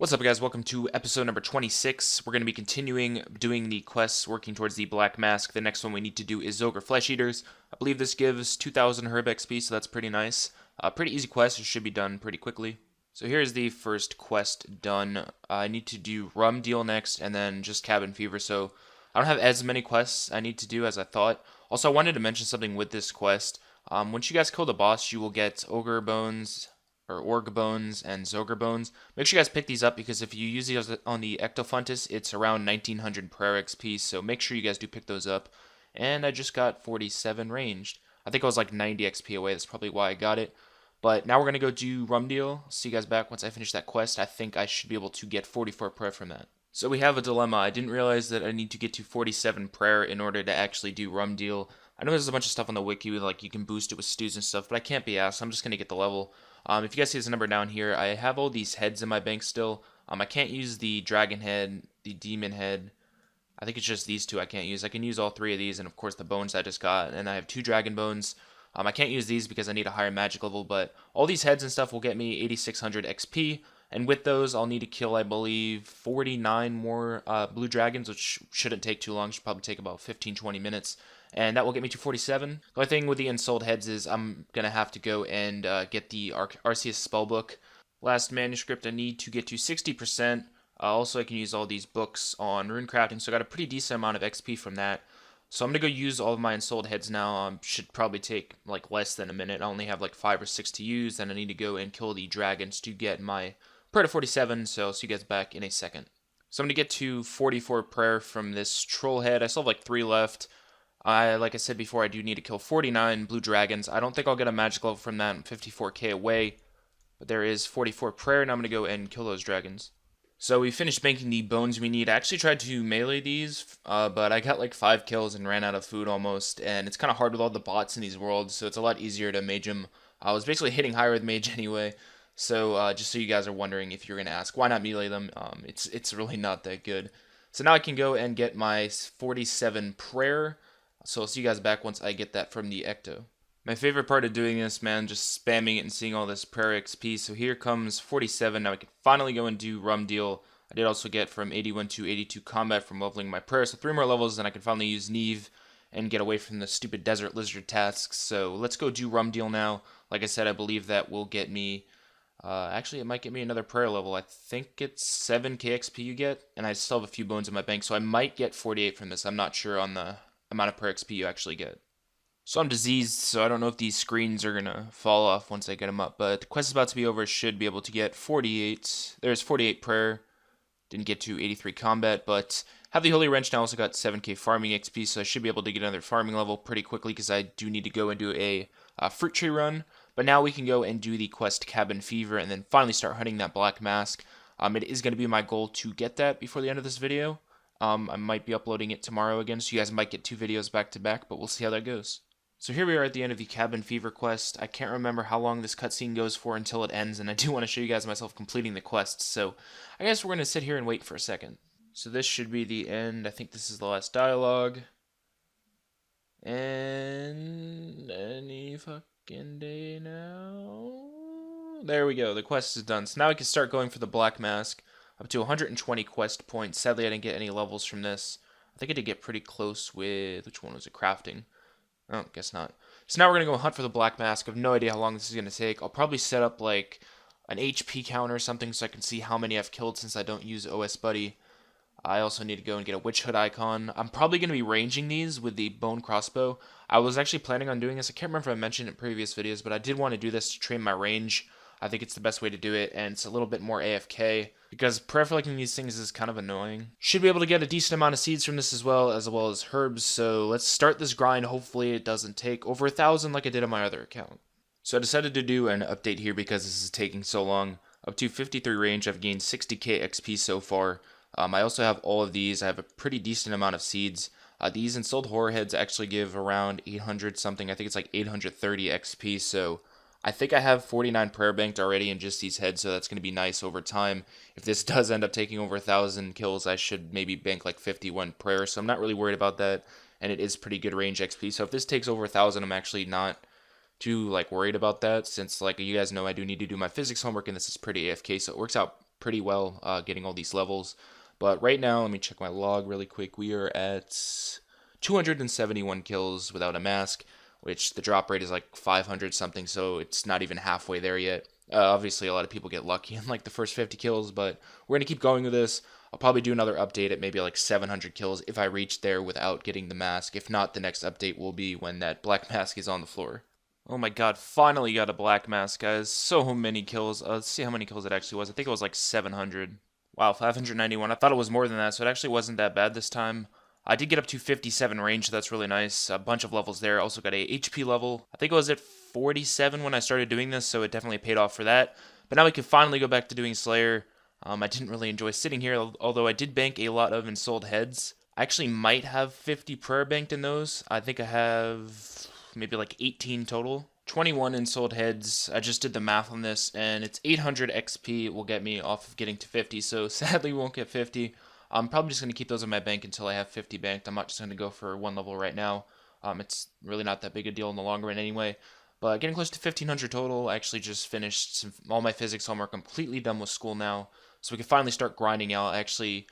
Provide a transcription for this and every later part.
What's up, guys? Welcome to episode number 26. We're going to be continuing doing the quests, working towards the Black Mask. The next one we need to do is Zogre Flesh Eaters. I believe this gives 2,000 Herb XP, so that's pretty nice. Pretty easy quest. It should be done pretty quickly. So here's the first quest done. I need to do Rum Deal next, and then just Cabin Fever. So I don't have as many quests I need to do as I thought. Also, I wanted to mention something with this quest. Once you guys kill the boss, you will get Ogre Bones, or Org Bones and Zogre Bones. Make sure you guys pick these up because if you use these on the Ectofuntus, it's around 1900 prayer XP, so make sure you guys do pick those up. And I just got 47 ranged. I think I was like 90 XP away, that's probably why I got it. But now we're going to go do Rum Deal. See you guys back once I finish that quest. I think I should be able to get 44 prayer from that. So we have a dilemma. I didn't realize that I need to get to 47 prayer in order to actually do Rum Deal. I know there's a bunch of stuff on the wiki, like you can boost it with stews and stuff, but I can't be asked. I'm just going to get the level. If you guys see this number down here, I have all these heads in my bank still. I can't use the dragon head, the demon head. I think it's just these two I can't use. I can use all three of these, and of course the bones I just got. And I have 2 dragon bones. I can't use these because I need a higher magic level, but all these heads and stuff will get me 8600 XP. And with those, I'll need to kill, I believe, 49 more blue dragons, which shouldn't take too long. Should probably take about 15-20 minutes. And that will get me to 47. The only thing with the unsold heads is I'm going to have to go and get the RCS spellbook. Last manuscript, I need to get to 60%. Also, I can use all these books on rune crafting, so I got a pretty decent amount of XP from that. So I'm going to go use all of my unsold heads now. Should probably take like less than a minute. I only have like 5 or 6 to use. Then I need to go and kill the dragons to get my prayer to 47. So I'll see you guys back in a second. So I'm going to get to 44 prayer from this troll head. I still have like 3 left. Like I said before, I do need to kill 49 blue dragons. I don't think I'll get a magic level from that. I'm 54k away. But there is 44 prayer, and I'm going to go and kill those dragons. So we finished banking the bones we need. I actually tried to melee these, but I got like 5 kills and ran out of food almost. And it's kind of hard with all the bots in these worlds, so it's a lot easier to mage them. I was basically hitting higher with mage anyway. So just so you guys are wondering, if you're going to ask, why not melee them? It's really not that good. So now I can go and get my 47 prayer. So I'll see you guys back once I get that from the Ecto. My favorite part of doing this, man, just spamming it and seeing all this prayer XP. So here comes 47. Now I can finally go and do Rum Deal. I did also get from 81 to 82 combat from leveling my prayer. So 3 more levels, and I can finally use Neve and get away from the stupid desert lizard tasks. So let's go do Rum Deal now. Like I said, I believe that will get me... actually, it might get me another prayer level. I think it's 7k XP you get, and I still have a few bones in my bank. So I might get 48 from this. I'm not sure on the amount of prayer XP you actually get. So I'm diseased, so I don't know if these screens are going to fall off once I get them up, but the quest is about to be over. Should be able to get 48. There's 48 prayer. Didn't get to 83 combat, but have the Holy Wrench now. Also got 7k farming XP, so I should be able to get another farming level pretty quickly because I do need to go and do a fruit tree run. But now we can go and do the quest Cabin Fever and then finally start hunting that Black Mask. It is going to be my goal to get that before the end of this video. I might be uploading it tomorrow again, so you guys might get 2 videos back to back, but we'll see how that goes. So here we are at the end of the Cabin Fever quest. I can't remember how long this cutscene goes for until it ends, and I do want to show you guys myself completing the quest, so I guess we're going to sit here and wait for a second. So this should be the end. I think this is the last dialogue. And any fucking day now. There we go. The quest is done. So now I can start going for the Black Mask. Up to 120 quest points. Sadly, I didn't get any levels from this. I think I did get pretty close with... Which one was it? Crafting. Oh, guess not. So now we're going to go hunt for the Black Mask. I have no idea how long this is going to take. I'll probably set up like an HP counter or something so I can see how many I've killed since I don't use OS Buddy. I also need to go and get a Witch Hood icon. I'm probably going to be ranging these with the Bone Crossbow. I was actually planning on doing this. I can't remember if I mentioned it in previous videos, but I did want to do this to train my range. I think it's the best way to do it, and it's a little bit more AFK, because prayer flicking these things is kind of annoying. Should be able to get a decent amount of seeds from this as well as herbs, so let's start this grind. Hopefully it doesn't take over 1,000 like I did on my other account. So I decided to do an update here because this is taking so long. Up to 53 range, I've gained 60k XP so far. I also have all of these. I have a pretty decent amount of seeds. These Ensouled Horror Heads actually give around 800 something. I think it's like 830 XP, so... I think I have 49 prayer banked already in just these heads, so that's going to be nice over time. If this does end up taking over 1,000 kills, I should maybe bank like 51 prayer, so I'm not really worried about that, and it is pretty good range XP. So if this takes over 1,000, I'm actually not too worried about that, since you guys know I do need to do my physics homework, and this is pretty AFK, so it works out pretty well getting all these levels. But right now, let me check my log really quick. We are at 271 kills without a mask, which the drop rate is like 500 something, so it's not even halfway there yet. Obviously, a lot of people get lucky in like the first 50 kills, but we're going to keep going with this. I'll probably do another update at maybe like 700 kills if I reach there without getting the mask. If not, the next update will be when that black mask is on the floor. Oh my god, finally got a black mask, guys. So many kills. Let's see how many kills it actually was. I think it was like 700. Wow, 591. I thought it was more than that, so it actually wasn't that bad this time. I did get up to 57 range, so that's really nice. A bunch of levels there. Also got a HP level. I think it was at 47 when I started doing this, so it definitely paid off for that. But now we can finally go back to doing Slayer. I didn't really enjoy sitting here, although I did bank a lot of ensouled heads. I actually might have 50 prayer banked in those. I think I have maybe like 18 total. 21 ensouled heads. I just did the math on this, and it's 800 XP will get me off of getting to 50, so sadly we won't get 50. I'm probably just going to keep those in my bank until I have 50 banked. I'm not just going to go for one level right now. It's really not that big a deal in the long run anyway. But getting close to 1,500 total. I actually just finished all my physics homework, completely done with school now. So we can finally start grinding out. I actually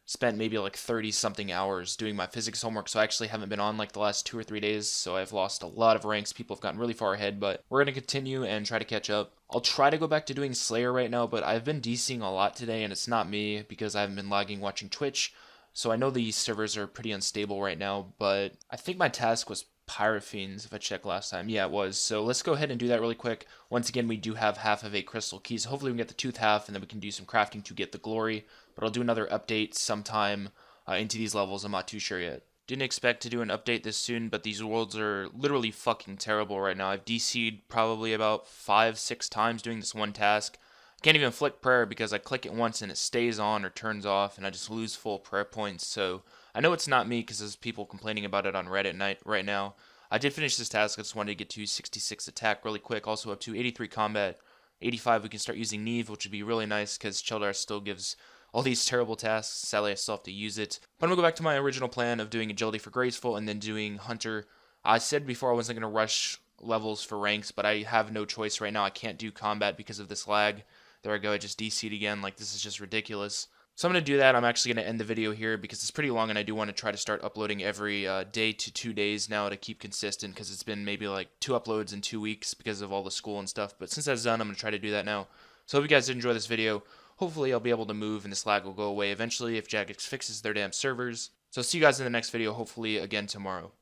spent maybe like 30-something hours doing my physics homework, so I actually haven't been on like the last 2 or 3 days, so I've lost a lot of ranks. People have gotten really far ahead, but we're going to continue and try to catch up. I'll try to go back to doing Slayer right now, but I've been DCing a lot today, and it's not me because I haven't been lagging watching Twitch, so I know these servers are pretty unstable right now, but I think my task was Pyrophines, if I checked last time. Yeah, it was. So let's go ahead and do that really quick. Once again, we do have half of a crystal key, so hopefully we can get the tooth half, and then we can do some crafting to get the glory. But I'll do another update sometime into these levels. I'm not too sure yet. Didn't expect to do an update this soon, but these worlds are literally fucking terrible right now. I've DC'd probably about 5-6 times doing this one task. I can't even flick prayer because I click it once and it stays on or turns off, and I just lose full prayer points. So I know it's not me because there's people complaining about it on Reddit right now. I did finish this task. I just wanted to get to 66 attack really quick. Also up to 83 combat. 85 we can start using Neve, which would be really nice because Childar still gives all these terrible tasks. Sadly, I still have to use it. But I'm going to go back to my original plan of doing Agility for Graceful and then doing Hunter. I said before I wasn't going to rush levels for ranks, but I have no choice right now. I can't do combat because of this lag. There I go, I just DC'd again. Like, this is just ridiculous. So I'm going to do that. I'm actually going to end the video here because it's pretty long and I do want to try to start uploading every day to 2 days now to keep consistent because it's been maybe like 2 uploads in 2 weeks because of all the school and stuff. But since that's done, I'm going to try to do that now. So I hope you guys did enjoy this video. Hopefully I'll be able to move and this lag will go away eventually if Jagex fixes their damn servers. So see you guys in the next video, hopefully again tomorrow.